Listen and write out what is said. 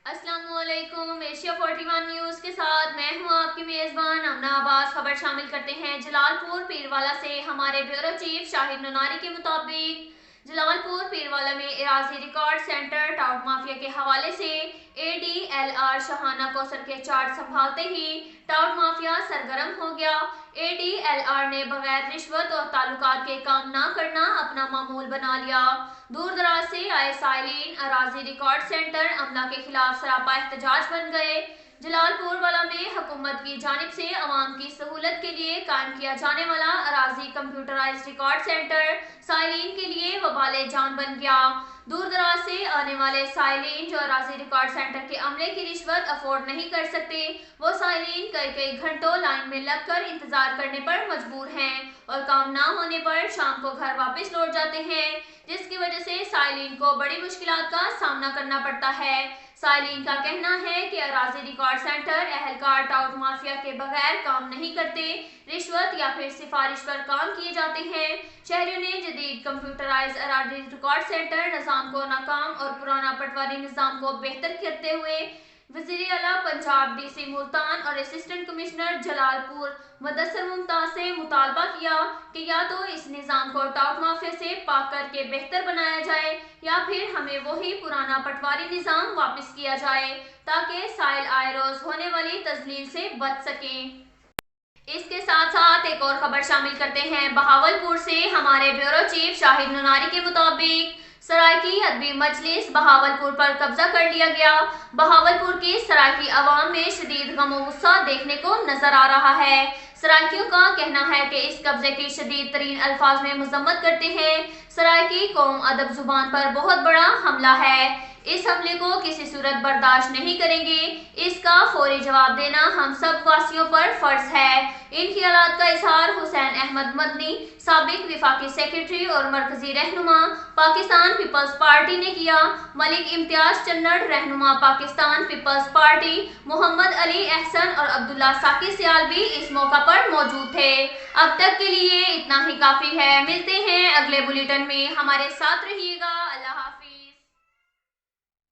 अस्सलाम वालेकुम। Asia 41 news के साथ मैं हूं आपकी मेज़बान अमना अब्बास। खबर शामिल करते हैं जलालपुर पीरवाला से। हमारे ब्यूरो चीफ शाहिद ननारी के मुताबिक जलालपुर पीरवाला में इराजी रिकॉर्ड सेंटर टाउट माफिया के हवाले से ADLR शहाना कौसर के चार्ज संभालते ही टाउट माफिया सरगर्म हो गया। ADLR ने बगैर रिश्वत और ताल्लुकात के काम ना करना अपना मामूल बना लिया। दूर दराज से आए साइलिन अराजी रिकॉर्ड सेंटर अमला के खिलाफ सरापा एहतजाज बन गए। जलालपुर वाला में हुकूमत की जानिब से अवाम की सहूलत के लिए कायम किया जाने वाला अराजी कंप्यूटराइज्ड रिकॉर्ड सेंटर साइलिन के लिए वबाले जान बन गया। दूर दराज से आने वाले साइलिन जो अराजी रिकॉर्ड सेंटर के अमले की रिश्वत अफोर्ड नहीं कर सकते, वो साइलिन कई कई घंटों लाइन में लगकर इंतजार करने पर मजबूर हैं और काम ना होने पर शाम को घर वापस लौट जाते हैं, जिसकी वजह से साइलिन को बड़ी मुश्किलात का सामना करना पड़ता है। साइलिन का कहना है कि अराजी रिकॉर्ड सेंटर एहलकार टाउट माफिया के बगैर काम नहीं करते, रिश्वत या फिर सिफारिश पर काम किए जाते हैं। शहरियों ने जदीद कंप्यूटराइज अराजी रिकॉर्ड सेंटर निज़ाम को नाकाम और पुराना पटवारी निज़ाम को बेहतर करते हुए वज़ीर आला पंजाब DC मुल्तान और असिस्टेंट कमिश्नर जलालपुर मुदस्सर मुमताज से मुतालबा किया कि या तो इस निज़ाम को टाउट माफिया से पाक करके बेहतर बनाया जाए या फिर हमें वही पुराना पटवारी निज़ाम वापस किया जाए ताकि साइल आए रोज होने वाली तजलील से बच सकें। इसके साथ साथ एक और खबर शामिल करते हैं बहावलपुर से। हमारे ब्यूरो चीफ शाहिद ननारी के मुताबिक सरायकी अदबी मजलिस बहावलपुर पर कब्जा कर लिया गया। बहावलपुर की सरायकी अवाम में शदीद गम और गुस्सा देखने को नजर आ रहा है। सरायकियों का कहना है कि इस कब्जे की शदीद तरीन अल्फाज में मजम्मत करते हैं। सरायकी कौम अदब जुबान पर बहुत बड़ा हमला है, इस हमले को किसी सूरत बर्दाश्त नहीं करेंगे, इसका फौरी जवाब देना हम सब वासियों पर फर्ज है। इन ख्यालात का इजहार हुसैन अहमद मदनी, साबिक विफाकी सेक्रेटरी और मरकजी रहनुमा पाकिस्तान पीपल्स पार्टी ने किया। मलिक इम्तियाज चन्नड़ रहनुमा पाकिस्तान पीपल्स पार्टी, मोहम्मद अली अहसन और अब्दुल्ला साकी सियाल भी इस मौका पर मौजूद थे। अब तक के लिए इतना ही काफी है। मिलते हैं अगले बुलेटिन में, हमारे साथ रहिएगा।